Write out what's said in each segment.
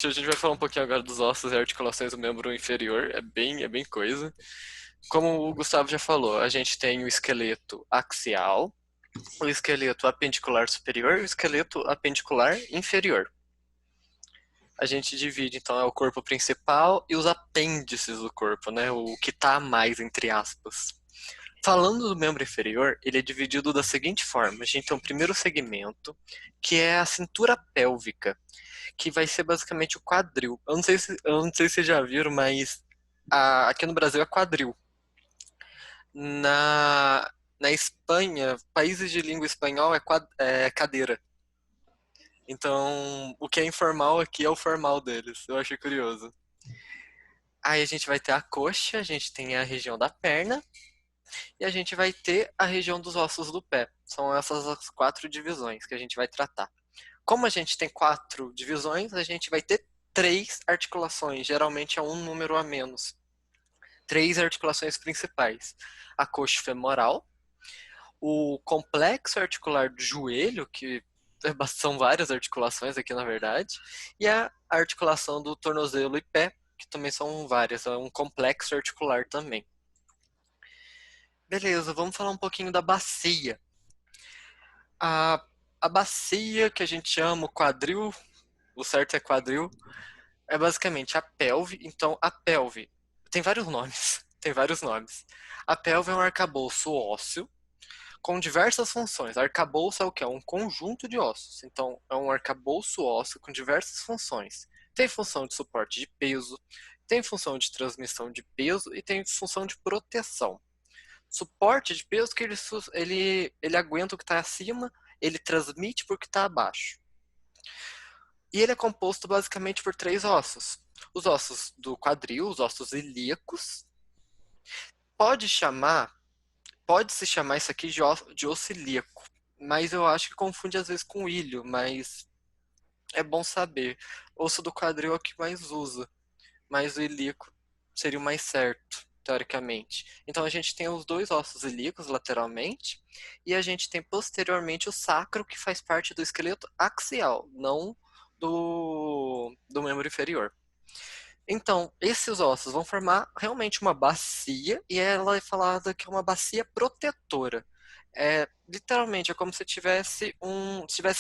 A gente vai falar um pouquinho agora dos ossos e articulações do membro inferior, é bem coisa. Como o Gustavo já falou, a gente tem o esqueleto axial, o esqueleto apendicular superior e o esqueleto apendicular inferior. A gente divide, então, é o corpo principal e os apêndices do corpo, né? O que tá a mais, entre aspas. Falando do membro inferior, ele é dividido da seguinte forma: a gente tem o primeiro segmento, que é a cintura pélvica, que vai ser basicamente o quadril. Eu não sei se vocês já viram, mas aqui no Brasil é quadril. Na Espanha, países de língua espanhol é cadeira. Então, o que é informal aqui é o formal deles. Eu achei curioso. Aí a gente vai ter a coxa, a gente tem a região da perna e a gente vai ter a região dos ossos do pé. São essas as quatro divisões que a gente vai tratar. Como a gente tem quatro divisões, a gente vai ter três articulações. Geralmente é um número a menos. Três articulações principais: a coxa femoral, o complexo articular do joelho, que são várias articulações aqui na verdade, e a articulação do tornozelo e pé, que também são várias, é um complexo articular também. Beleza, vamos falar um pouquinho da bacia. A, a bacia que a gente chama o quadril, o certo é quadril, é basicamente a pelve. Então, a pelve tem vários nomes. Tem vários nomes. A pelve é um arcabouço ósseo com diversas funções. Arcabouço é o que? É um conjunto de ossos. Então, é um arcabouço ósseo com diversas funções. Tem função de suporte de peso, tem função de transmissão de peso e tem função de proteção. Suporte de peso que ele aguenta o que está acima, ele transmite para o que está abaixo. E ele é composto basicamente por três ossos. Os ossos do quadril, os ossos ilíacos. Pode chamar, pode-se chamar isso aqui de osso ilíaco, mas eu acho que confunde às vezes com ilho, mas é bom saber. Osso do quadril é o que mais usa, mas o ilíaco seria o mais certo, teoricamente. Então a gente tem os dois ossos ilíacos lateralmente, e a gente tem posteriormente o sacro, que faz parte do esqueleto axial, não do membro inferior. Então, esses ossos vão formar realmente uma bacia, e ela é falada que é uma bacia protetora. Literalmente, é como se estivesse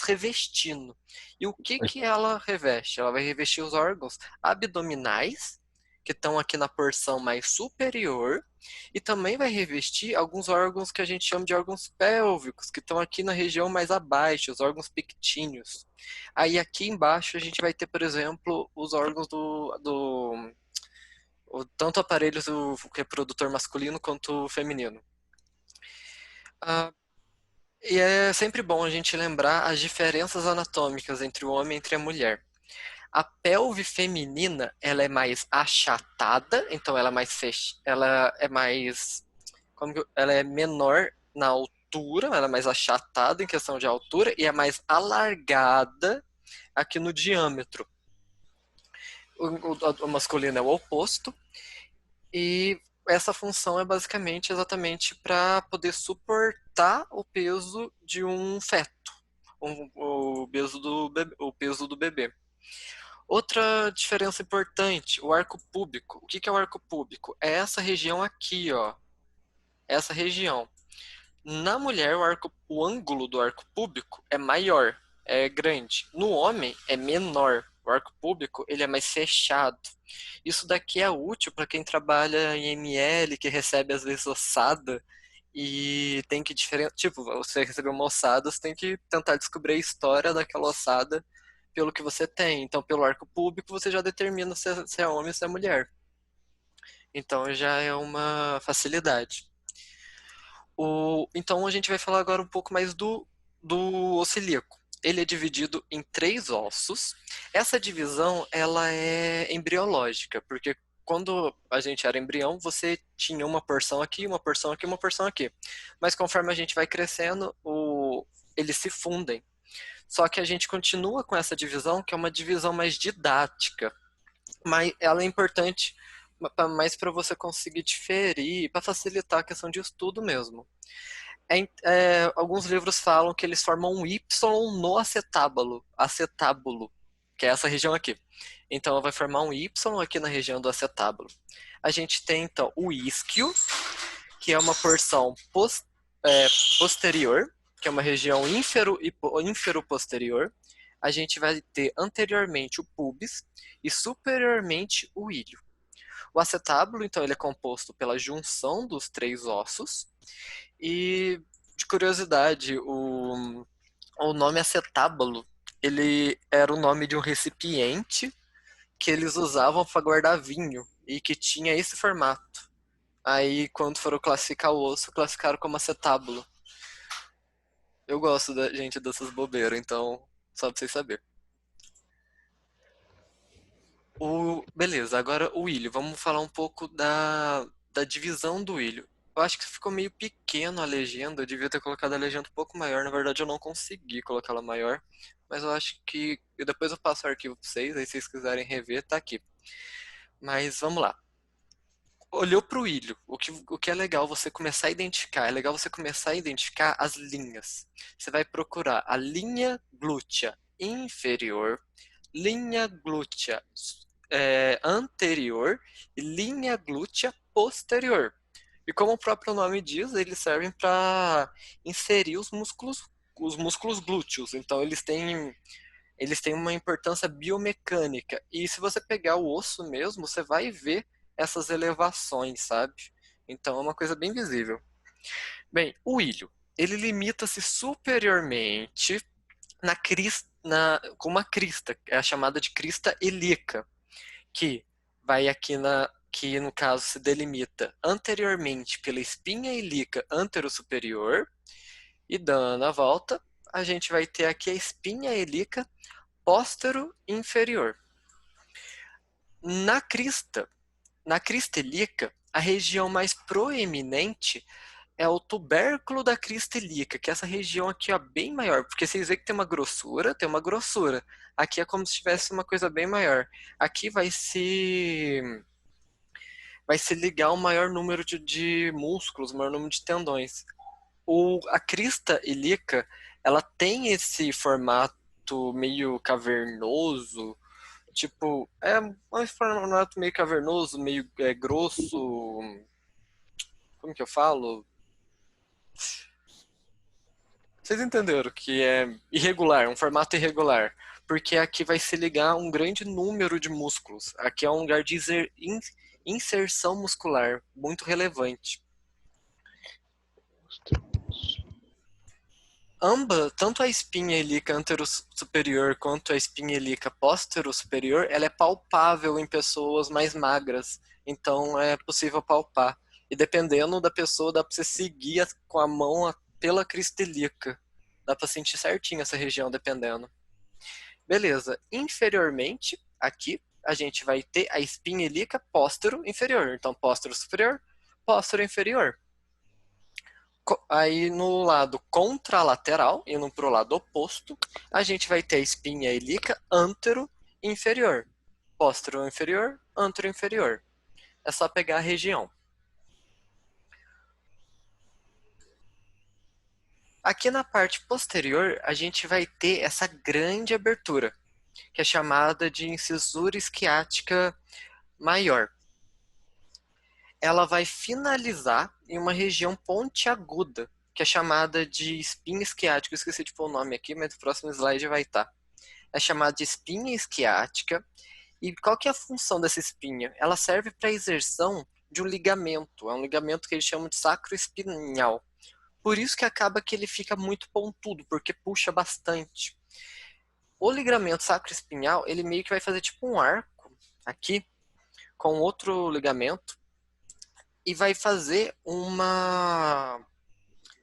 revestindo. E o que que ela reveste? Ela vai revestir os órgãos abdominais, que estão aqui na porção mais superior, e também vai revestir alguns órgãos que a gente chama de órgãos pélvicos, que estão aqui na região mais abaixo, os órgãos pectíneos. Aí aqui embaixo a gente vai ter, por exemplo, os órgãos tanto aparelhos do reprodutor masculino quanto o feminino. Ah, e é sempre bom a gente lembrar as diferenças anatômicas entre o homem e entre a mulher. A pelve feminina, ela é mais achatada, então ela é mais, ela é menor na altura, ela é mais achatada em questão de altura e é mais alargada aqui no diâmetro. O masculino é o oposto. E essa função é basicamente exatamente para poder suportar o peso de um feto, o peso do bebê. Outra diferença importante, o arco púbico. O que que é o arco púbico? É essa região aqui, ó. Essa região. Na mulher, o ângulo do arco púbico é maior, é grande. No homem, é menor. O arco púbico, ele é mais fechado. Isso daqui é útil para quem trabalha em ML, que recebe às vezes ossada e tem que diferenciar. Tipo, você recebeu uma ossada, você tem que tentar descobrir a história daquela ossada pelo que você tem. Então, pelo arco púbico, você já determina se é homem ou se é mulher. Então, já é uma facilidade. Então a gente vai falar agora um pouco mais do osso ilíaco. Ele é dividido em três ossos. Essa divisão ela é embriológica, porque quando a gente era embrião, você tinha uma porção aqui, uma porção aqui, uma porção aqui. Mas conforme a gente vai crescendo, eles se fundem. Só que a gente continua com essa divisão, que é uma divisão mais didática. Mas ela é importante mais para você conseguir diferir, para facilitar a questão de estudo mesmo. Alguns livros falam que eles formam um Y no acetábulo. Acetábulo. que é essa região aqui. Então vai formar um Y aqui na região do acetábulo. A gente tem então o isquio, que é uma porção posterior, que é uma região ínfero-posterior. A gente vai ter anteriormente o pubis e superiormente o ilho. O acetábulo, então, ele é composto pela junção dos três ossos. E, de curiosidade, o nome acetábulo, ele era o nome de um recipiente que eles usavam para guardar vinho e que tinha esse formato. Aí, quando foram classificar o osso, classificaram como acetábulo. Eu gosto da gente dessas bobeiras, então, só pra vocês saberem. Beleza, agora o ilho. Vamos falar um pouco da divisão do ilho. Eu acho que ficou meio pequeno a legenda, eu devia ter colocado a legenda um pouco maior. Na verdade, eu não consegui colocá-la maior, mas eu acho que depois eu passo o arquivo pra vocês, aí se vocês quiserem rever, tá aqui. Mas vamos lá. Olhou para o ilho, o que é legal você começar a identificar, é legal você começar a identificar as linhas. Você vai procurar a linha glútea inferior, linha glútea anterior e linha glútea posterior. E como o próprio nome diz, eles servem para inserir os músculos glúteos. Então eles têm uma importância biomecânica. E se você pegar o osso mesmo, você vai ver essas elevações, sabe? Então é uma coisa bem visível. Bem, o ilho, ele limita-se superiormente com uma crista, é a chamada de crista ilíaca, que vai que no caso se delimita anteriormente pela espinha ilíaca antero-superior, e dando a volta, a gente vai ter aqui a espinha ilíaca póstero-inferior. Na crista, na crista ilíaca, a região mais proeminente é o tubérculo da crista ilíaca, que é essa região aqui ó, bem maior, porque vocês veem que tem uma grossura. Aqui é como se tivesse uma coisa bem maior. Aqui vai se ligar um maior número de músculos, um maior número de tendões. A crista ilíaca, ela tem esse formato meio cavernoso, tipo, é um formato meio cavernoso, meio grosso. Como que eu falo? Vocês entenderam que é irregular, um formato irregular. Porque aqui vai se ligar um grande número de músculos. Aqui é um lugar de inserção muscular muito relevante. Tanto a espinha ilíaca antero-superior quanto a espinha ilíaca póstero-superior, ela é palpável em pessoas mais magras. Então é possível palpar. E dependendo da pessoa, dá pra você seguir com a mão pela crista ilíaca. Dá pra sentir certinho essa região, dependendo. Beleza. Inferiormente, aqui, a gente vai ter a espinha ilíaca póstero-inferior. Então, póstero-superior, póstero-inferior. Aí no lado contralateral, indo para o lado oposto, a gente vai ter a espinha ilíaca antero-inferior. Póstero-inferior, antero-inferior. É só pegar a região. Aqui na parte posterior, a gente vai ter essa grande abertura, que é chamada de incisura isquiática maior. Ela vai finalizar em uma região pontiaguda, que é chamada de espinha isquiática. Eu esqueci de pôr o nome aqui, mas no próximo slide vai estar. É chamada de espinha isquiática. E qual que é a função dessa espinha? Ela serve para a exersão de um ligamento. É um ligamento que eles chamam de sacroespinhal. Por isso que acaba que ele fica muito pontudo, porque puxa bastante. O ligamento sacroespinhal, ele meio que vai fazer tipo um arco aqui, com outro ligamento, e vai fazer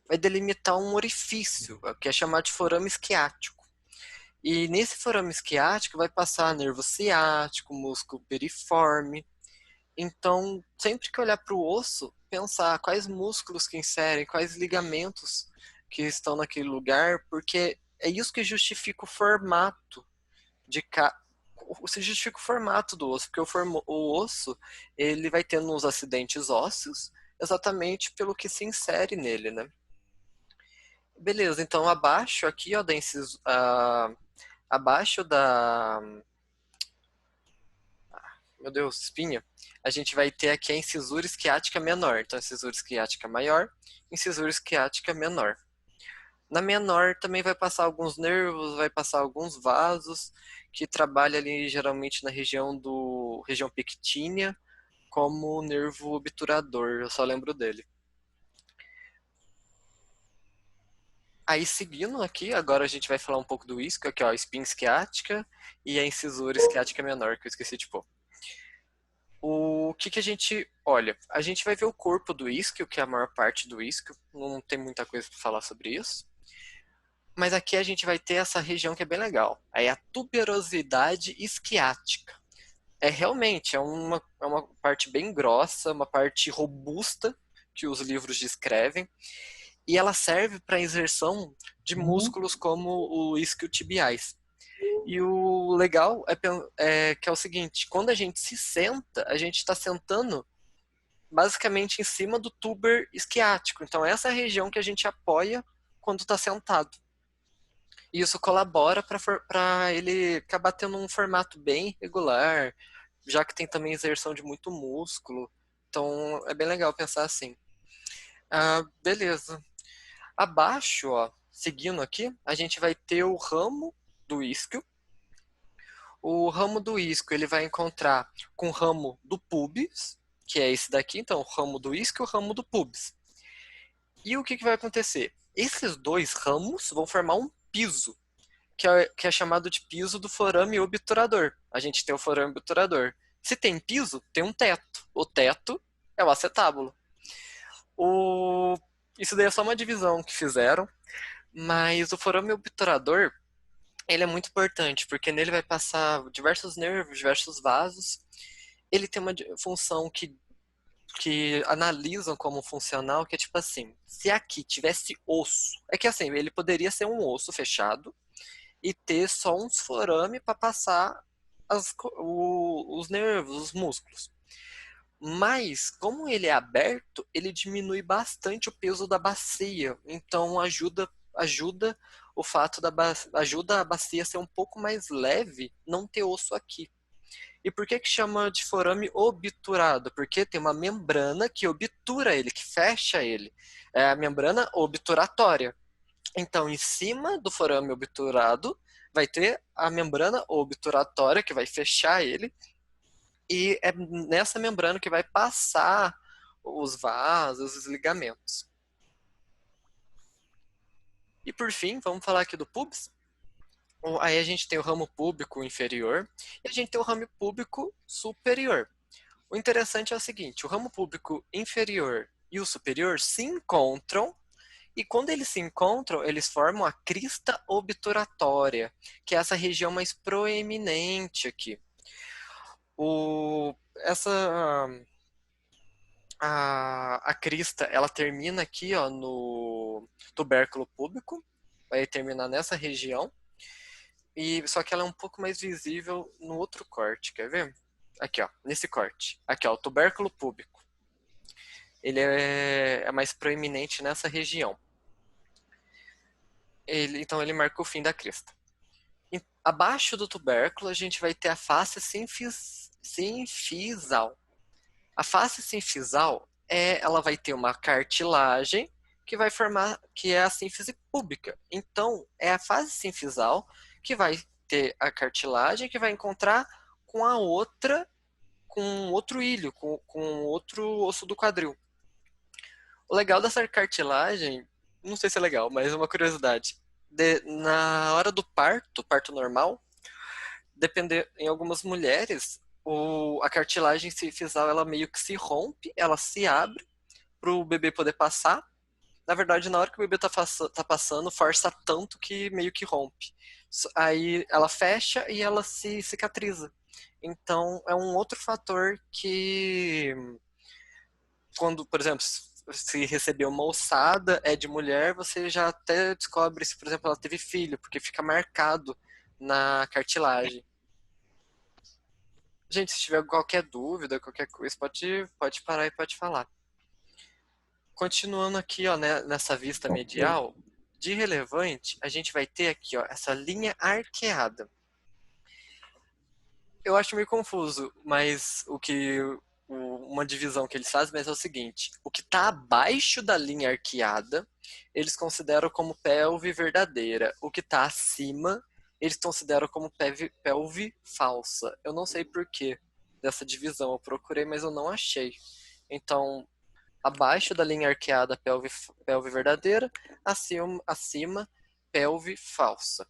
vai delimitar um orifício, que é chamado de forame isquiático. E nesse forame isquiático vai passar nervo ciático, músculo piriforme. Então, sempre que olhar para o osso, pensar quais músculos que inserem, quais ligamentos que estão naquele lugar, porque é isso que justifica o formato de se justifica o formato do osso, porque o osso ele vai tendo uns acidentes ósseos exatamente pelo que se insere nele, né? Beleza, então abaixo aqui, ó, Abaixo da, meu Deus, espinha, a gente vai ter aqui a incisura esquiática menor. Então, incisura esquiática maior, incisura esquiática menor. Na menor também vai passar alguns nervos, vai passar alguns vasos, que trabalha ali geralmente na região pectínea, como nervo obturador, eu só lembro dele. Aí seguindo aqui, agora a gente vai falar um pouco do isco, aqui ó, a espinha esquiática e a incisura esquiática menor, que eu esqueci de pôr. O que que a gente olha? A gente vai ver o corpo do isquio, que é a maior parte do isquio, não tem muita coisa para falar sobre isso. Mas aqui a gente vai ter essa região que é bem legal. Aí a tuberosidade isquiática. É realmente, é uma parte bem grossa, uma parte robusta que os livros descrevem. E ela serve para inserção de músculos como o isquiotibiais. E o legal é que é o seguinte, quando a gente se senta, a gente está sentando basicamente em cima do tuber isquiático. Então essa é a região que a gente apoia quando está sentado. E isso colabora para ele acabar tendo um formato bem regular, já que tem também inserção de muito músculo. Então é bem legal pensar assim. Ah, beleza. Abaixo, ó, seguindo aqui, a gente vai ter o ramo do isquio. O ramo do isco ele vai encontrar com o ramo do pubis, que é esse daqui, então o ramo do isco e o ramo do pubis. E o que, que vai acontecer? Esses dois ramos vão formar um piso, que é chamado de piso do forame obturador. A gente tem o forame obturador. Se tem piso, tem um teto. O teto é o acetábulo. O... Isso daí é só uma divisão que fizeram, mas o forame obturador ele é muito importante, porque nele vai passar diversos nervos, diversos vasos. Ele tem uma função que analisam como funcional, que é tipo assim, se aqui tivesse osso, é que assim, ele poderia ser um osso fechado e ter só uns forame para passar os nervos, os músculos. Mas, como ele é aberto, ele diminui bastante o peso da bacia. Então, ajuda o fato ajuda a bacia a ser um pouco mais leve, não ter osso aqui. E por que que chama de forame obturado? Porque tem uma membrana que obtura ele, que fecha ele. É a membrana obturatória. Então, em cima do forame obturado, vai ter a membrana obturatória, que vai fechar ele, e é nessa membrana que vai passar os vasos, os ligamentos. E por fim, vamos falar aqui do pubis. Aí a gente tem o ramo púbico inferior e a gente tem o ramo púbico superior. O interessante é o seguinte, o ramo púbico inferior e o superior se encontram e quando eles se encontram, eles formam a crista obturatória, que é essa região mais proeminente aqui. Essa a crista, ela termina aqui, ó, no tubérculo púbico, vai terminar nessa região, e só que ela é um pouco mais visível no outro corte, quer ver? Aqui, ó, nesse corte. Aqui, ó, o tubérculo púbico. Ele é mais proeminente nessa região. Então ele marca o fim da crista. Abaixo do tubérculo, a gente vai ter a face sinfisal. A face sinfisal ela vai ter uma cartilagem que vai formar, que é a sínfise púbica. Então, é a face sinfisal que vai ter a cartilagem que vai encontrar com a outra, com outro ilho, com outro osso do quadril. O legal dessa cartilagem, não sei se é legal, mas é uma curiosidade. Na hora do parto, parto normal, depender em algumas mulheres, a cartilagem sinfisal ela meio que se rompe, ela se abre para o bebê poder passar. Na verdade, na hora que o bebê tá passando, força tanto que meio que rompe. Aí ela fecha e ela se cicatriza. Então, é um outro fator que, quando, por exemplo, se receber uma ossada é de mulher, você já até descobre se, por exemplo, ela teve filho, porque fica marcado na cartilagem. Gente, se tiver qualquer dúvida, qualquer coisa, pode parar e pode falar. Continuando aqui, ó, né, nessa vista medial, De relevante, a gente vai ter aqui, ó, essa linha arqueada. Eu acho meio confuso, mas uma divisão que eles fazem, mas é o seguinte: o que está abaixo da linha arqueada, eles consideram como pelve verdadeira. O que está acima, eles consideram como pelve falsa. Eu não sei por que dessa divisão. Eu procurei, mas eu não achei. Então, abaixo da linha arqueada, pelve verdadeira, acima pelve falsa.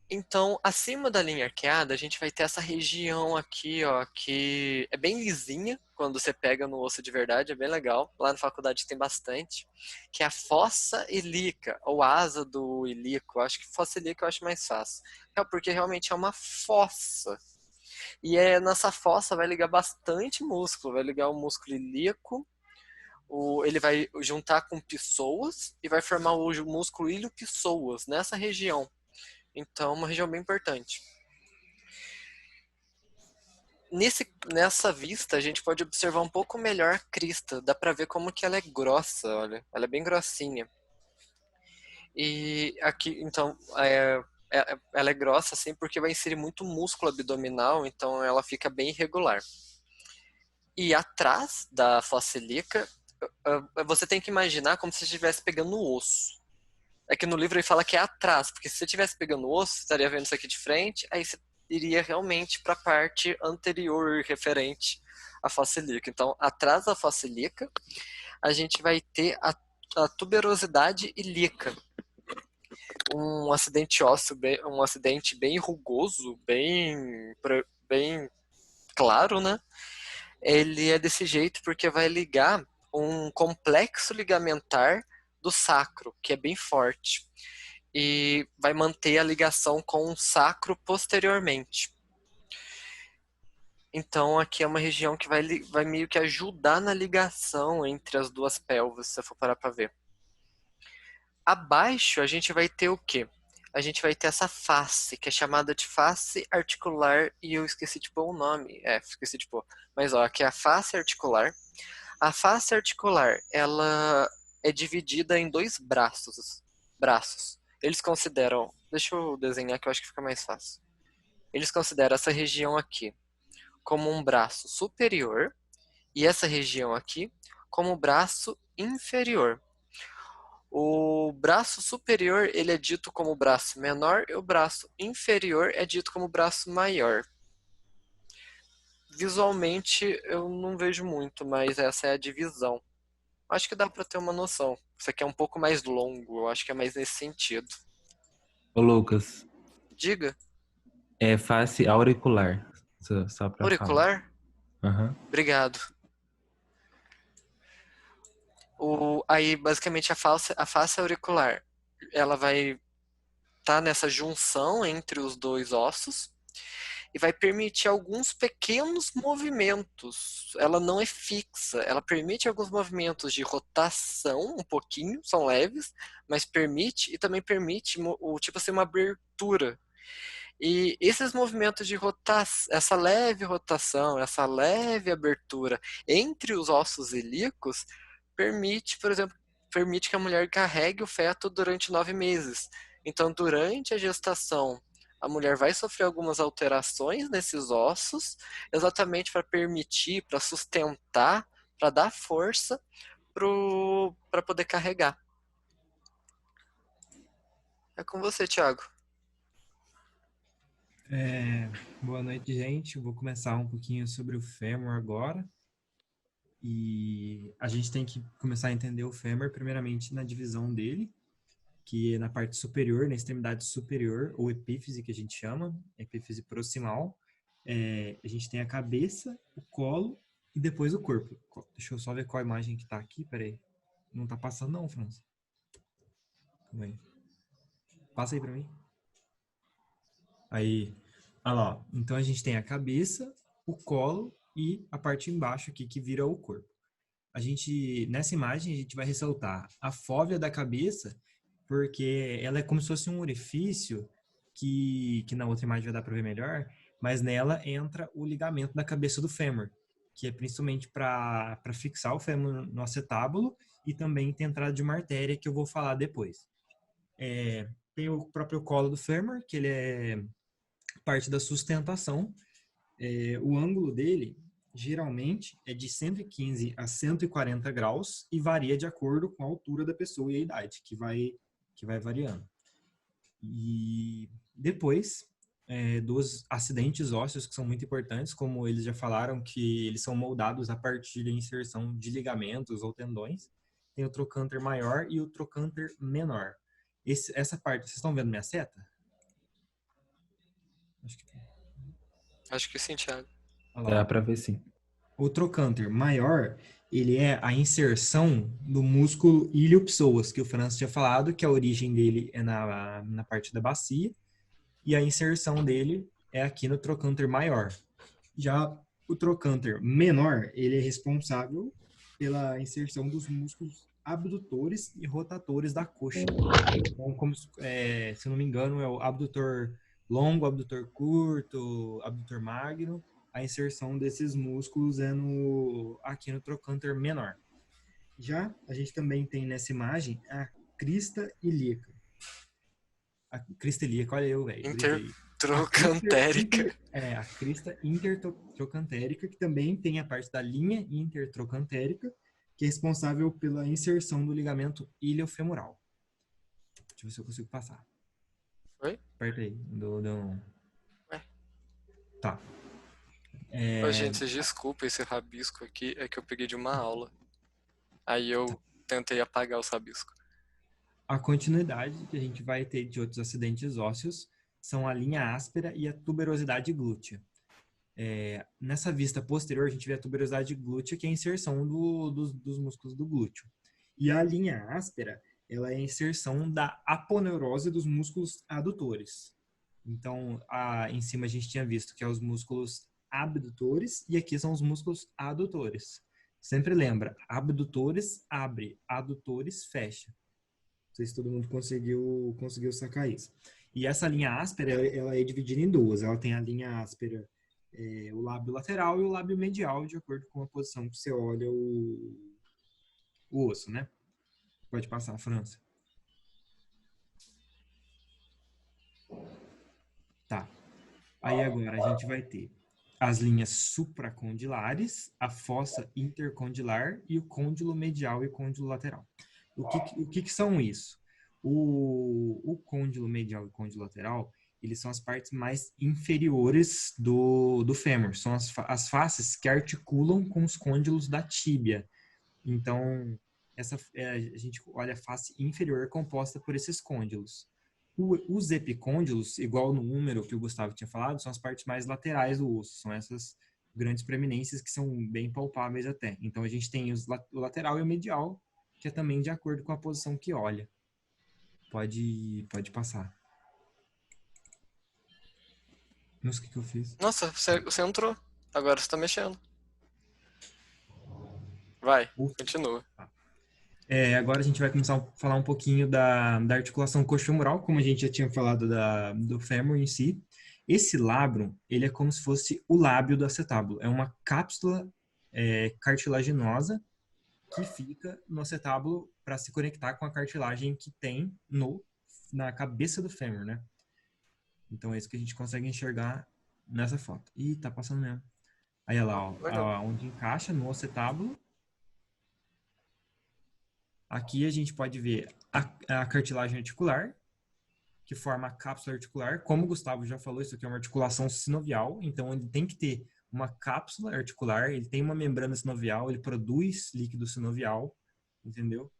Então, acima da linha arqueada, a gente vai ter essa região aqui, ó, que é bem lisinha quando você pega no osso de verdade, é bem legal. Lá na faculdade tem bastante, que é a fossa ilíaca, ou asa do ilíaco. Acho que fossa ilíaca eu acho mais fácil. É porque realmente é uma fossa. E nessa fossa vai ligar bastante músculo, vai ligar o músculo ilíaco, ele vai juntar com pessoas e vai formar o músculo ilho-pessoas nessa região. Então, uma região bem importante. Nessa vista, a gente pode observar um pouco melhor a crista. Dá pra ver como que ela é grossa, olha. Ela é bem grossinha. E aqui, então, ela é grossa assim porque vai inserir muito músculo abdominal, então ela fica bem irregular. E atrás da fossa ilíaca, você tem que imaginar como se você estivesse pegando o osso. É que no livro ele fala que é atrás, porque se você estivesse pegando o osso, você estaria vendo isso aqui de frente, aí você iria realmente para a parte anterior referente à fossa ilíaca. Então, atrás da fossa ilíaca, a gente vai ter a tuberosidade ilíaca, um acidente ósseo, um acidente bem rugoso, bem claro, né? Ele é desse jeito porque vai ligar um complexo ligamentar do sacro, que é bem forte, e vai manter a ligação com o sacro posteriormente. Então aqui é uma região que vai meio que ajudar na ligação entre as duas pelvis, se você for parar para ver. Abaixo a gente vai ter o quê? A gente vai ter essa face, que é chamada de face articular, e eu esqueci de pôr o nome. Esqueci de pôr. Mas ó, aqui é a face articular. A face articular, ela é dividida em dois braços. Eles consideram, deixa eu desenhar que eu acho que fica mais fácil. Eles consideram essa região aqui como um braço superior e essa região aqui como o braço inferior. O braço superior, ele é dito como o braço menor e o braço inferior é dito como o braço maior. Visualmente eu não vejo muito, mas essa é a divisão. Acho que dá para ter uma noção. Isso aqui é um pouco mais longo, eu acho que é mais nesse sentido. Ô, Lucas, Diga, é face auricular, só pra falar. auricular? Aham. Obrigado. Aí, basicamente, a face auricular, ela vai estar nessa junção entre os dois ossos e vai permitir alguns pequenos movimentos. Ela não é fixa, ela permite alguns movimentos de rotação, um pouquinho, são leves, mas permite, e também permite o tipo assim, uma abertura. E esses movimentos de rotação, essa leve rotação, essa leve abertura entre os ossos ilíacos, permite, por exemplo, permite que a mulher carregue o feto durante 9 meses. Então, durante a gestação, a mulher vai sofrer algumas alterações nesses ossos, exatamente para permitir, para sustentar, para dar força para poder carregar. É com você, Thiago. Boa noite, gente. Eu vou começar um pouquinho sobre o fêmur agora. E a gente tem que começar a entender o fêmur, primeiramente, na divisão dele, que é na parte superior, na extremidade superior, ou epífise, que a gente chama, epífise proximal. A gente tem a cabeça, o colo e depois o corpo. Deixa eu só ver qual imagem que tá aqui, peraí. Não tá passando não, França. Calma aí. Passa aí pra mim. Aí, olha lá. Então a gente tem a cabeça, o colo e a parte embaixo aqui que vira o corpo. Nessa imagem, a gente vai ressaltar a fóvea da cabeça, porque ela é como se fosse um orifício que na outra imagem vai dar para ver melhor, mas nela entra o ligamento da cabeça do fêmur, que é principalmente para fixar o fêmur no acetábulo e também tem entrada de uma artéria que eu vou falar depois. Tem o próprio colo do fêmur, que ele é parte da sustentação. O ângulo dele, geralmente, é de 115 a 140 graus e varia de acordo com a altura da pessoa e a idade, que vai variando. E depois dos acidentes ósseos, que são muito importantes, como eles já falaram, que eles são moldados a partir da inserção de ligamentos ou tendões. Tem o trocânter maior e o trocânter menor. Essa parte, vocês estão vendo minha seta? Acho que sim, Thiago. Olha lá. Dá pra ver sim. O trocânter maior, ele é a inserção do músculo ilio-psoas, que o Francis tinha falado, que a origem dele é na parte da bacia, e a inserção dele é aqui no trocânter maior. Já o trocânter menor, ele é responsável pela inserção dos músculos abdutores e rotatores da coxa. Então, se eu não me engano, é o abdutor longo, abdutor curto, abdutor magno. A inserção desses músculos é aqui no trocânter menor. Já a gente também tem nessa imagem a crista ilíaca. A crista ilíaca, olha eu, velho. Intertrocantérica. A crista intertrocantérica, que também tem a parte da linha intertrocantérica, que é responsável pela inserção do ligamento iliofemoral. Deixa eu ver se eu consigo passar. Oi? Aperta aí. Tá. Ô, gente, desculpa esse rabisco aqui, é que eu peguei de uma aula. Aí eu tentei apagar os rabiscos. A continuidade que a gente vai ter de outros acidentes ósseos são a linha áspera e a tuberosidade glútea. Nessa vista posterior, a gente vê a tuberosidade glútea, que é a inserção dos músculos do glúteo. E a linha áspera, ela é a inserção da aponeurose dos músculos adutores. Então, em cima a gente tinha visto que é os músculos abdutores e aqui são os músculos adutores. Sempre lembra, abdutores abre, adutores fecha. Não sei se todo mundo conseguiu sacar isso. E essa linha áspera, ela é dividida em duas. Ela tem a linha áspera, o lábio lateral e o lábio medial, de acordo com a posição que você olha o osso, né? Pode passar, França. Tá. Aí agora a gente vai ter as linhas supracondilares, a fossa intercondilar e o côndilo medial e o côndilo lateral. O que são isso? O côndilo medial e o côndilo lateral, eles são as partes mais inferiores do fêmur. São as faces que articulam com os côndilos da tíbia. Então, a gente olha a face inferior composta por esses côndilos. Os epicôndilos, igual no húmero que o Gustavo tinha falado, são as partes mais laterais do osso. São essas grandes preeminências que são bem palpáveis até. Então, a gente tem o lateral e o medial, que é também de acordo com a posição que olha. Pode passar. Nossa, o que eu fiz? Nossa, você entrou. Agora você tá mexendo. Vai, continua. Agora a gente vai começar a falar um pouquinho da articulação coxofemoral, como a gente já tinha falado do fêmur em si. Esse labrum, ele é como se fosse o lábio do acetábulo. É uma cápsula cartilaginosa que fica no acetábulo para se conectar com a cartilagem que tem na cabeça do fêmur, né? Então é isso que a gente consegue enxergar nessa foto. Ih, tá passando mesmo. Aí, olha lá, onde encaixa no acetábulo. Aqui a gente pode ver a cartilagem articular, que forma a cápsula articular. Como o Gustavo já falou, isso aqui é uma articulação sinovial, então ele tem que ter uma cápsula articular, ele tem uma membrana sinovial, ele produz líquido sinovial, entendeu?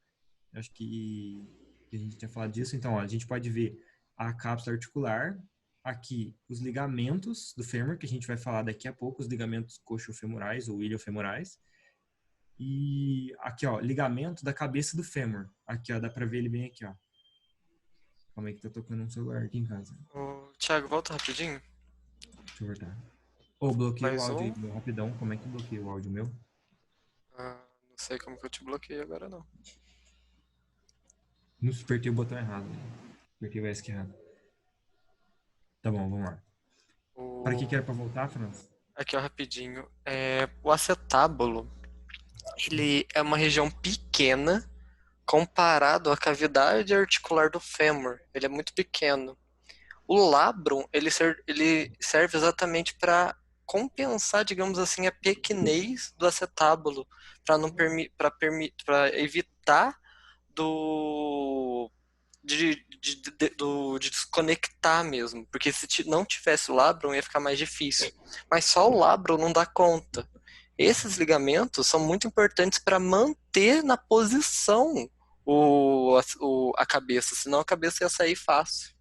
Eu acho que a gente tinha falado disso. Então, ó, a gente pode ver a cápsula articular, aqui os ligamentos do fêmur, que a gente vai falar daqui a pouco, os ligamentos coxofemorais ou iliofemorais. E aqui, ó, ligamento da cabeça do fêmur. Aqui, ó, dá pra ver ele bem aqui, ó. Calma aí que tá tocando um celular aqui em casa. Ô, Thiago, volta rapidinho. Deixa eu voltar. Bloqueei o Mais áudio aí, rapidão. Como é que bloqueia o áudio meu? Não sei como que eu te bloqueei agora, não. Não apertei o botão errado. Apertei o ESC errado. Tá bom, vamos lá. Para que era pra voltar, França? Aqui, ó, rapidinho. O acetábulo, ele é uma região pequena comparado à cavidade articular do fêmur. Ele é muito pequeno. O labrum, ele serve exatamente para compensar, digamos assim, a pequenez do acetábulo, para não para evitar do de desconectar mesmo, porque se não tivesse o labrum ia ficar mais difícil. Mas só o labrum não dá conta. Esses ligamentos são muito importantes para manter na posição a cabeça, senão a cabeça ia sair fácil.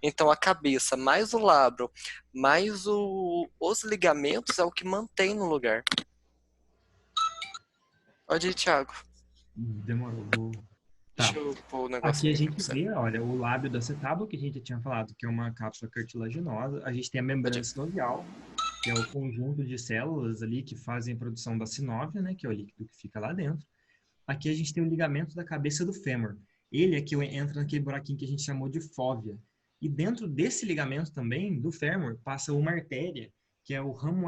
Então a cabeça mais o labro mais os ligamentos é o que mantém no lugar. Pode ir, Thiago. Demorou. Tá. Deixa eu pôr o Aqui negócio a aqui gente pra você. vê, olha, o lábio do acetábulo, que a gente já tinha falado, que é uma cápsula cartilaginosa. A gente tem a membrana sinovial, que é o conjunto de células ali que fazem a produção da sinóvia, né, que é o líquido que fica lá dentro. Aqui a gente tem o ligamento da cabeça do fêmur. Ele aqui entra naquele buraquinho que a gente chamou de fóvea. E dentro desse ligamento também, do fêmur, passa uma artéria, que é o ramo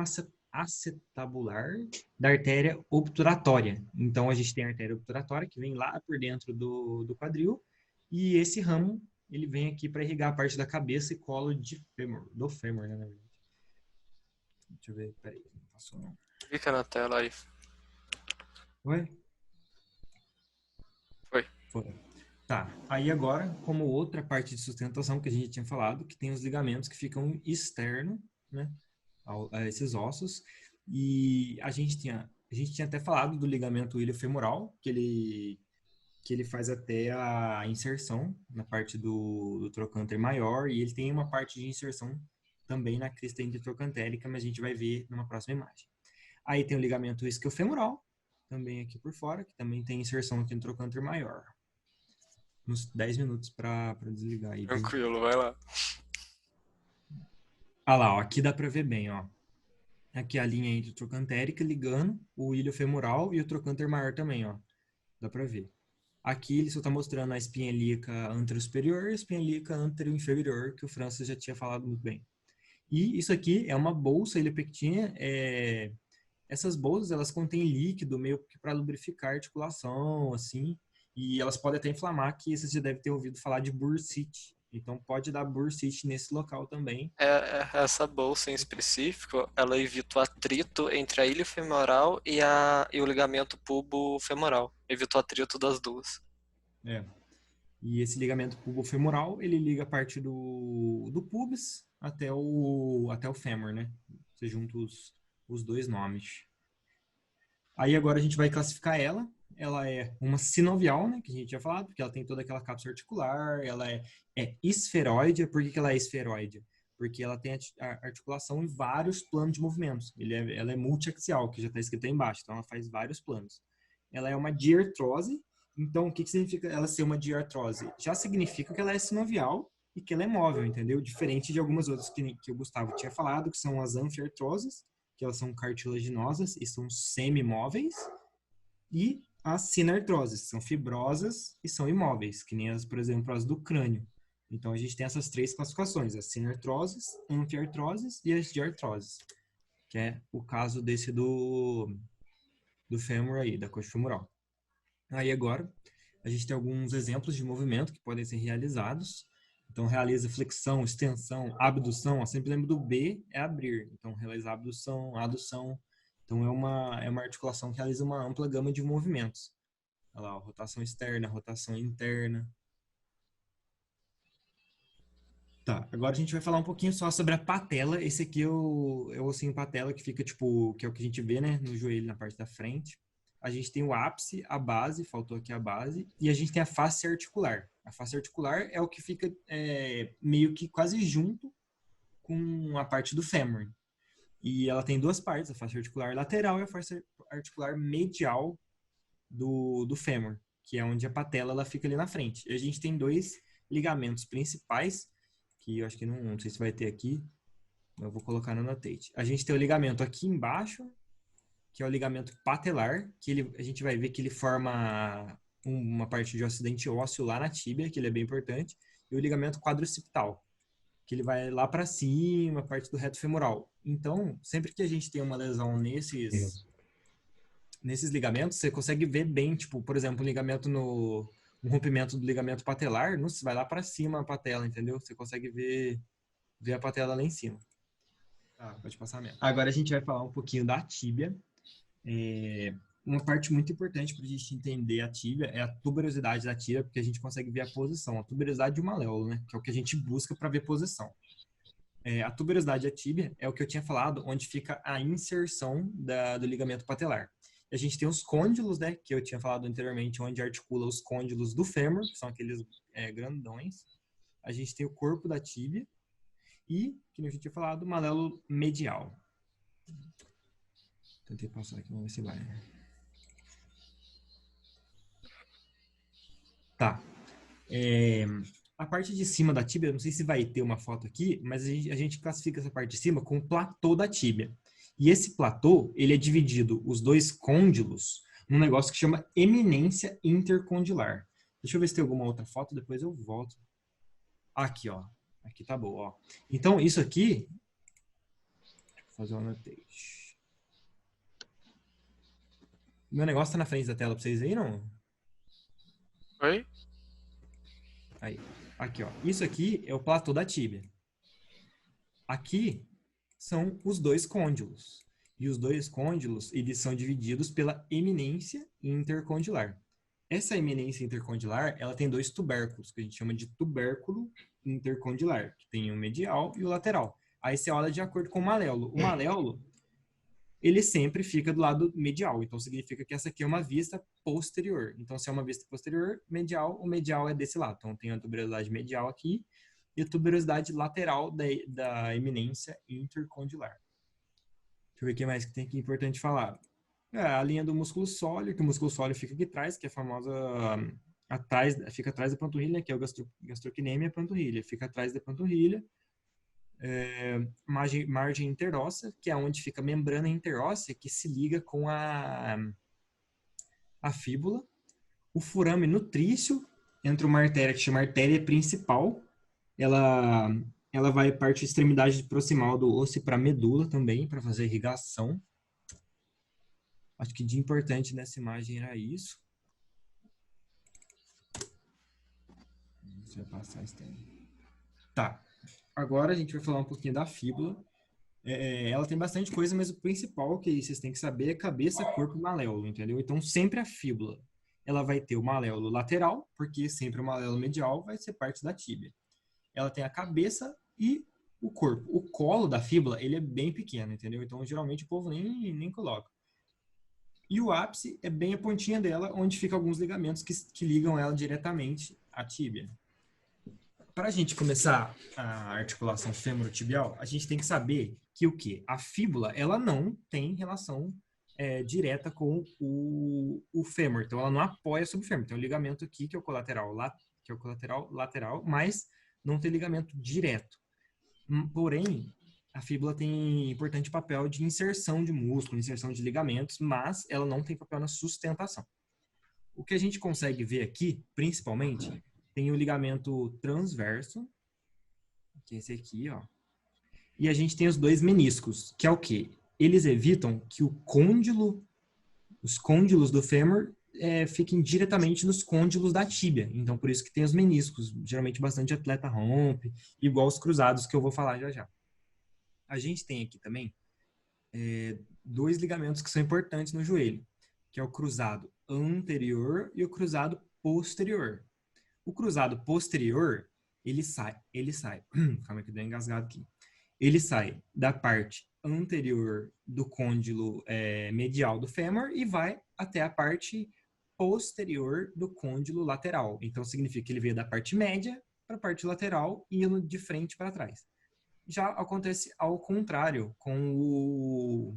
acetabular da artéria obturatória. Então, a gente tem a artéria obturatória, que vem lá por dentro do quadril, e esse ramo, ele vem aqui para irrigar a parte da cabeça e colo do fêmur, né, na verdade. Deixa eu ver, peraí, não passou não. Clica na tela aí. Oi? Foi. Tá, aí agora, como outra parte de sustentação que a gente tinha falado, que tem os ligamentos que ficam externo, né, a esses ossos, e a gente tinha até falado do ligamento iliofemoral, que ele faz até a inserção na parte do trocânter maior, e ele tem uma parte de inserção também na crista intertrocantérica, mas a gente vai ver numa próxima imagem. Aí tem o ligamento isquiofemoral, também aqui por fora, que também tem inserção aqui no trocânter maior. Uns 10 minutos para desligar aí. Tranquilo, vai lá. Ah lá, ó, aqui dá para ver bem, ó. Aqui a linha entre o trocantérica ligando o ilho-femoral e o trocânter maior também, ó. Dá para ver. Aqui ele só está mostrando a espinha ilíaca anterosuperior e a espinha ilíaca anteroinferior, que o Francis já tinha falado muito bem. E isso aqui é uma bolsa ilipectina. Essas bolsas, elas contêm líquido meio que para lubrificar a articulação, assim. E elas podem até inflamar, que você já deve ter ouvido falar de bursite. Então, pode dar bursite nesse local também. Essa bolsa em específico, ela evita o atrito entre a ilha femoral e o ligamento pubo-femoral. Evita o atrito das duas. E esse ligamento pubofemoral, ele liga a parte do pubis até o fêmur, né? Você junta os dois nomes. Aí agora a gente vai classificar ela. Ela é uma sinovial, né, que a gente tinha falado, porque ela tem toda aquela cápsula articular, ela é esferoide. Por que ela é esferoide? Porque ela tem a articulação em vários planos de movimentos. Ela é multiaxial, que já está escrito aí embaixo, então ela faz vários planos. Ela é uma diartrose. Então, o que significa ela ser uma diartrose? Já significa que ela é sinovial e que ela é móvel, entendeu? Diferente de algumas outras que o Gustavo tinha falado, que são as anfiartroses, que elas são cartilaginosas e são semimóveis, e as sinartroses, que são fibrosas e são imóveis, que nem as, por exemplo, as do crânio. Então, a gente tem essas três classificações, as sinartroses, anfiartroses e as diartroses, que é o caso desse do fêmur aí, da coxa femoral. Aí agora, a gente tem alguns exemplos de movimento que podem ser realizados. Então, realiza flexão, extensão, abdução. Eu sempre lembro do B, é abrir. Então, realiza abdução, adução. Então, é uma articulação que realiza uma ampla gama de movimentos. Olha lá, rotação externa, rotação interna. Tá, agora a gente vai falar um pouquinho só sobre a patela. Esse aqui é o ossinho patela que fica, tipo, que é o que a gente vê, né, no joelho, na parte da frente. A gente tem o ápice, a base, faltou aqui a base, e a gente tem a face articular. A face articular é o que fica meio que quase junto com a parte do fêmur. E ela tem duas partes, a face articular lateral e a face articular medial do fêmur, que é onde a patela ela fica ali na frente. E a gente tem dois ligamentos principais, que eu acho que não sei se vai ter aqui, eu vou colocar no notate. A gente tem o ligamento aqui embaixo, que é o ligamento patelar, que a gente vai ver que ele forma uma parte de acidente ósseo lá na tíbia, que ele é bem importante, e o ligamento quadricipital, que ele vai lá para cima, a parte do reto femoral. Então, sempre que a gente tem uma lesão nesses ligamentos, você consegue ver bem, tipo, por exemplo, um ligamento um rompimento do ligamento patelar, você vai lá para cima a patela, entendeu? Você consegue ver a patela lá em cima. Tá, pode passar mesmo. Agora a gente vai falar um pouquinho da tíbia. Uma parte muito importante para a gente entender a tíbia é a tuberosidade da tíbia, porque a gente consegue ver a posição, a tuberosidade de um maléolo, né? Que é o que a gente busca para ver posição. A tuberosidade da tíbia é o que eu tinha falado, onde fica a inserção do ligamento patelar. A gente tem os côndilos, né? Que eu tinha falado anteriormente, onde articula os côndilos do fêmur, que são aqueles grandões. A gente tem o corpo da tíbia e, que a gente tinha falado, o maléolo medial. Tentei passar aqui, vamos ver se vai. Tá. A parte de cima da tíbia, não sei se vai ter uma foto aqui, mas a gente classifica essa parte de cima com o platô da tíbia. E esse platô, ele é dividido, os dois côndilos, num negócio que chama eminência intercondilar. Deixa eu ver se tem alguma outra foto, depois eu volto. Aqui, ó. Aqui tá bom, ó. Então, isso aqui... Deixa eu fazer uma annotation. Meu negócio tá na frente da tela pra vocês aí, não? Oi? Aí. Aqui, ó. Isso aqui é o platô da tíbia. Aqui são os dois côndilos. E os dois côndilos, eles são divididos pela eminência intercondilar. Essa eminência intercondilar, ela tem dois tubérculos, que a gente chama de tubérculo intercondilar, que tem o medial e o lateral. Aí você olha de acordo com o maléolo. O maléolo, ele sempre fica do lado medial, então significa que essa aqui é uma vista posterior. Então, se é uma vista posterior, medial, o medial é desse lado. Então, tem a tuberosidade medial aqui e a tuberosidade lateral da eminência intercondilar. Deixa eu ver o que mais que tem aqui importante falar. A linha do músculo sóleo, que o músculo sóleo fica aqui atrás, que é a famosa... fica atrás da panturrilha, que é o gastrocnêmio, a panturrilha. Fica atrás da panturrilha. Margem interóssea, que é onde fica a membrana interóssea, que se liga com a fíbula. O forame nutrício, entre uma artéria que chama artéria principal. Ela vai parte da extremidade proximal do osso para a medula também, para fazer irrigação. Acho que de importante nessa imagem era isso. Deixa eu passar esse tempo. Tá. Agora a gente vai falar um pouquinho da fíbula. Ela tem bastante coisa, mas o principal que vocês têm que saber é cabeça, corpo e maléolo, entendeu? Então, sempre a fíbula, ela vai ter o maléolo lateral, porque sempre o maléolo medial vai ser parte da tíbia. Ela tem a cabeça e o corpo. O colo da fíbula, ele é bem pequeno, entendeu? Então, geralmente, o povo nem coloca. E o ápice é bem a pontinha dela, onde ficam alguns ligamentos que ligam ela diretamente à tíbia. Para a gente começar a articulação femorotibial, a gente tem que saber que o quê? A fíbula, ela não tem relação direta com o fêmur. Então, ela não apoia sobre o fêmur. Tem um ligamento aqui, que é o colateral lateral, mas não tem ligamento direto. Porém, a fíbula tem importante papel de inserção de músculo, inserção de ligamentos, mas ela não tem papel na sustentação. O que a gente consegue ver aqui, principalmente, tem o ligamento transverso, que é esse aqui, ó. E a gente tem os dois meniscos, que é o quê? Eles evitam que os côndilos do fêmur fiquem diretamente nos côndilos da tíbia. Então, por isso que tem os meniscos. Geralmente, bastante atleta rompe, igual os cruzados, que eu vou falar já já. A gente tem aqui também dois ligamentos que são importantes no joelho, que é o cruzado anterior e o cruzado posterior. O cruzado posterior, ele sai, calma que deu engasgado aqui. Ele sai da parte anterior do côndilo medial do fêmur e vai até a parte posterior do côndilo lateral. Então, significa que ele veio da parte média para a parte lateral e indo de frente para trás. Já acontece ao contrário com o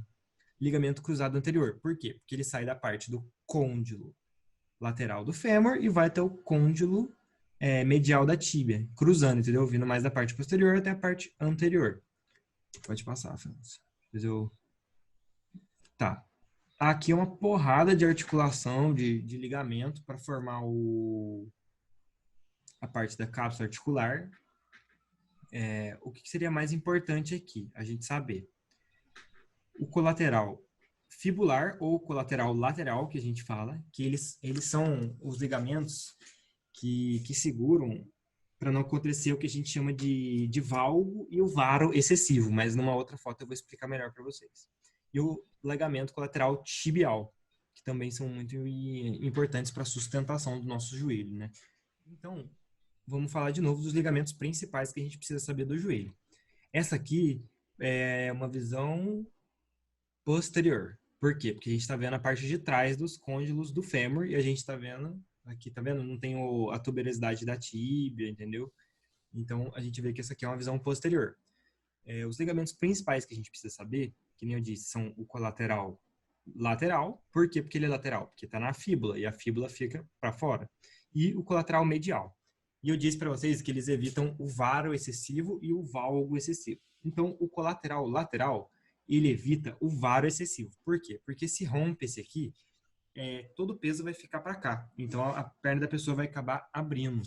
ligamento cruzado anterior. Por quê? Porque ele sai da parte do côndilo lateral do fêmur e vai até o côndilo medial da tíbia, cruzando, entendeu? Vindo mais da parte posterior até a parte anterior. Pode passar, França. Tá. Aqui é uma porrada de articulação, de ligamento para formar a parte da cápsula articular. O que seria mais importante aqui, a gente saber? O colateral fibular ou colateral lateral, que a gente fala, que eles são os ligamentos que seguram para não acontecer o que a gente chama de valgo e o varo excessivo, mas numa outra foto eu vou explicar melhor para vocês. E o ligamento colateral tibial, que também são muito importantes para a sustentação do nosso joelho, né? Então, vamos falar de novo dos ligamentos principais que a gente precisa saber do joelho. Essa aqui é uma visão posterior. Por quê? Porque a gente está vendo a parte de trás dos côndilos do fêmur e a gente está vendo, aqui tá vendo? Não tem a tuberosidade da tíbia, entendeu? Então, a gente vê que essa aqui é uma visão posterior. Os ligamentos principais que a gente precisa saber, que nem eu disse, são o colateral lateral. Por quê? Porque ele é lateral, porque está na fíbula e a fíbula fica para fora. E o colateral medial. E eu disse para vocês que eles evitam o varo excessivo e o valgo excessivo. Então, o colateral lateral, ele evita o varo excessivo. Por quê? Porque se rompe esse aqui, todo o peso vai ficar para cá. Então, a perna da pessoa vai acabar abrindo.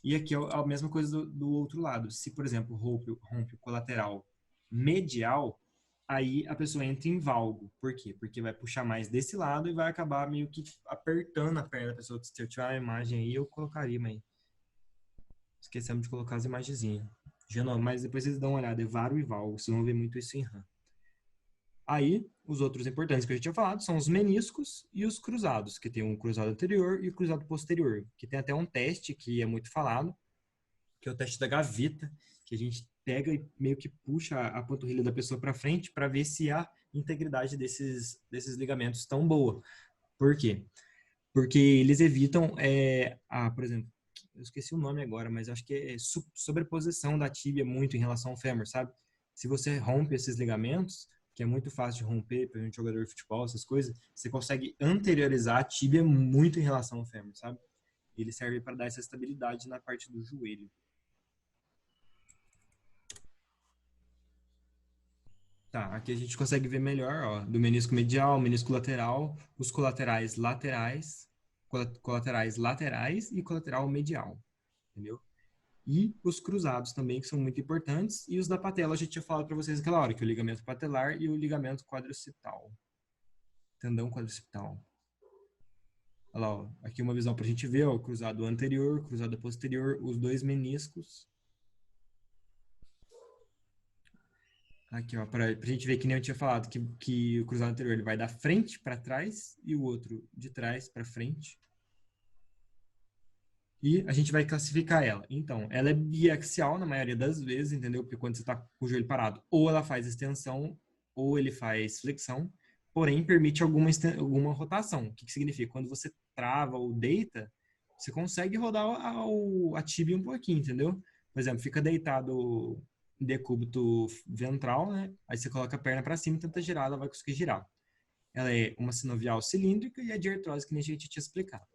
E aqui é a mesma coisa do outro lado. Se, por exemplo, rompe o colateral medial, aí a pessoa entra em valgo. Por quê? Porque vai puxar mais desse lado e vai acabar meio que apertando a perna da pessoa. Se eu tiver a imagem aí, eu colocaria, mas esquecemos de colocar as imagenzinhas. Mas depois vocês dão uma olhada, é varo e valgo. Vocês vão ver muito isso em RAM. Aí, os outros importantes que eu já tinha falado são os meniscos e os cruzados, que tem um cruzado anterior e o cruzado posterior, que tem até um teste que é muito falado, que é o teste da gaveta, que a gente pega e meio que puxa a panturrilha da pessoa para frente para ver se a integridade desses ligamentos estão boa. Por quê? Porque eles evitam, por exemplo, eu esqueci o nome agora, mas acho que é sobreposição da tíbia muito em relação ao fêmur, sabe? Se você rompe esses ligamentos, que é muito fácil de romper para um jogador de futebol, essas coisas, você consegue anteriorizar a tíbia muito em relação ao fêmur, sabe? Ele serve para dar essa estabilidade na parte do joelho. Tá, aqui a gente consegue ver melhor, ó, do menisco medial, menisco lateral, os colaterais laterais e colateral medial, entendeu? E os cruzados também, que são muito importantes. E os da patela, a gente tinha falado para vocês naquela hora, que é o ligamento patelar e o ligamento quadricipital. Tendão quadricipital. Olha lá, ó, aqui uma visão para a gente ver, ó, cruzado anterior, cruzado posterior, os dois meniscos. Aqui, ó, para a gente ver que nem eu tinha falado, que o cruzado anterior ele vai da frente para trás e o outro de trás para frente. E a gente vai classificar ela. Então, ela é biaxial na maioria das vezes, entendeu? Porque quando você está com o joelho parado, ou ela faz extensão, ou ele faz flexão, porém permite alguma rotação. O que significa? Quando você trava ou deita, você consegue rodar a tíbia um pouquinho, entendeu? Por exemplo, fica deitado em decúbito ventral, né? Aí você coloca a perna para cima e tenta girar, ela vai conseguir girar. Ela é uma sinovial cilíndrica e a de artrose, que nem a gente tinha explicado.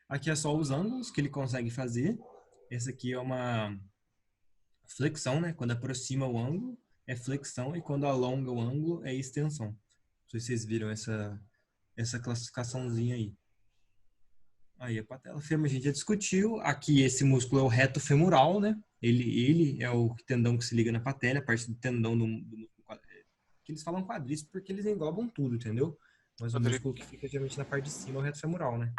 Aqui é só os ângulos que ele consegue fazer. Essa aqui é uma flexão, né? Quando aproxima o ângulo é flexão e quando alonga o ângulo é extensão. Não sei se vocês viram essa classificaçãozinha aí. Aí a patela fêmur a gente já discutiu. Aqui esse músculo é o reto femoral, né? Ele é o tendão que se liga na patela, a parte do tendão do músculo. Que eles falam quadríceps porque eles englobam tudo, entendeu? Mas o músculo que fica geralmente na parte de cima é o reto femoral, né?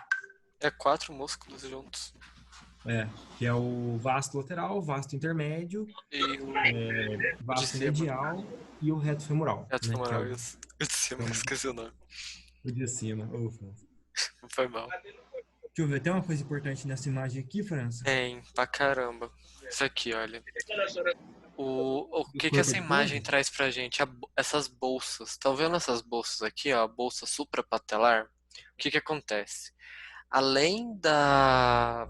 É 4 músculos juntos. Que é o vasto lateral, o vasto intermédio, E o vasto de medial e o reto femoral. reto né? femoral, Que é isso. O de cima, então, esqueci o nome. o de cima. Ô, França. Não foi mal. Deixa eu ver, tem uma coisa importante nessa imagem aqui, França? Tem, pra caramba. Isso aqui, olha. O que corpo essa de imagem peso? traz pra gente? Essas bolsas. Tá vendo essas bolsas aqui, ó? A bolsa suprapatelar? O que acontece? Além da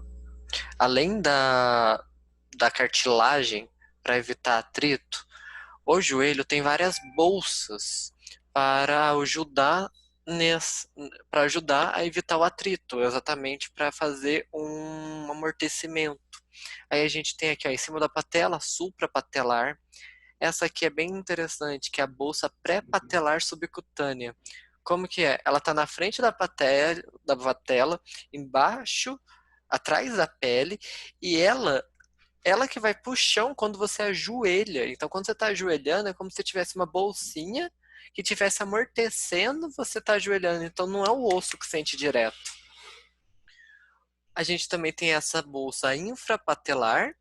cartilagem para evitar atrito, o joelho tem várias bolsas para ajudar a evitar o atrito, exatamente para fazer um amortecimento. Aí a gente tem aqui, ó, em cima da patela, suprapatelar. Essa aqui é bem interessante, que é a bolsa pré-patelar subcutânea. Como que é? Ela está na frente da patela, embaixo, atrás da pele, e ela que vai pro chão quando você ajoelha. Então, quando você está ajoelhando, é como se tivesse uma bolsinha que estivesse amortecendo você tá ajoelhando. Então, não é o osso que sente direto. A gente também tem essa bolsa infrapatelar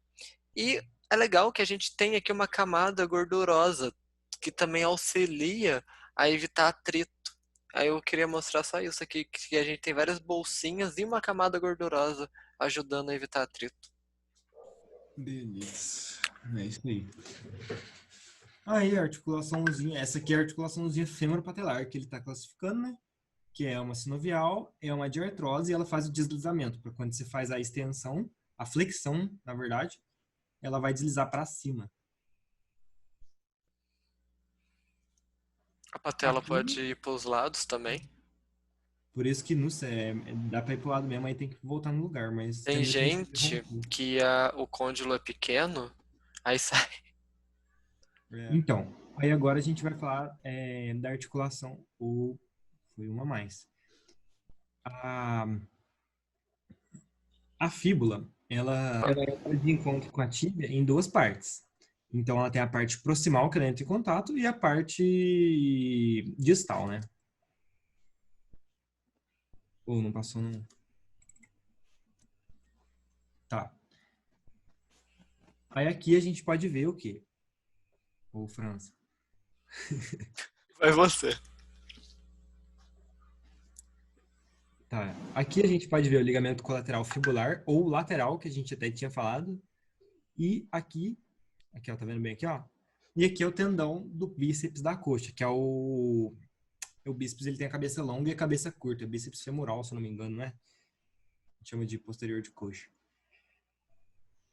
e é legal que a gente tem aqui uma camada gordurosa que também auxilia a evitar atrito. Aí eu queria mostrar só isso aqui, que a gente tem várias bolsinhas e uma camada gordurosa ajudando a evitar atrito. Beleza. É isso aí. Aí a articulaçãozinha, essa aqui é a articulaçãozinha fêmoro-patelar que ele está classificando, né? Que é uma sinovial, é uma diartrose e ela faz o deslizamento. Para quando você faz a extensão, a flexão, na verdade, ela vai deslizar para cima. A patela Aqui, pode ir para os lados também. por isso que dá para ir pro lado mesmo, aí tem que voltar no lugar, mas Tem temos que gente interromper. que o côndilo é pequeno, aí sai. Então, aí agora a gente vai falar da articulação, ou foi uma a mais. A fíbula, ela é de encontro com a tíbia em duas partes. Então, ela tem a parte proximal, que ela entra em contato, e a parte distal, né? Ou não passou, não. Tá. Aí aqui a gente pode ver o quê? Ô, França. Vai você. Tá. Aqui a gente pode ver o ligamento colateral fibular ou lateral, que a gente até tinha falado. E aqui, ó, tá vendo bem aqui, ó? E aqui é o tendão do bíceps da coxa, que é o bíceps, ele tem a cabeça longa e a cabeça curta. É bíceps femoral, se eu não me engano, né? A gente chama de posterior de coxa.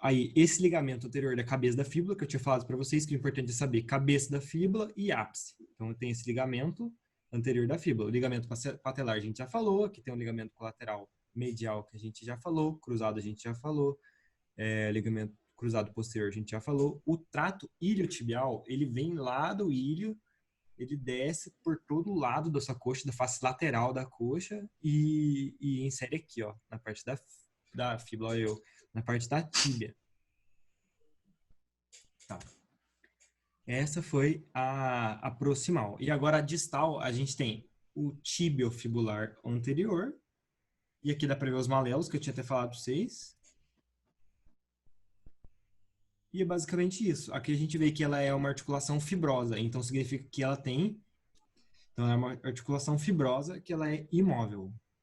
Aí, esse ligamento anterior da cabeça da fíbula, que eu tinha falado para vocês, que o importante é saber cabeça da fíbula e ápice. Então, tem esse ligamento anterior da fíbula. O ligamento patelar a gente já falou, aqui tem o ligamento colateral medial que a gente já falou, cruzado a gente já falou, ligamento cruzado posterior a gente já falou. O trato iliotibial, ele vem lá do ilho, ele desce por todo o lado da sua coxa, da face lateral da coxa e insere aqui, ó, na parte da fíbula, na parte da tíbia. Tá. Essa foi a proximal. E agora a distal, a gente tem o tibiofibular anterior. E aqui dá para ver os malelos, que eu tinha até falado para vocês. E é basicamente isso. Aqui a gente vê que ela é uma articulação fibrosa. Então significa que ela tem... Então é uma articulação fibrosa que ela é imóvel.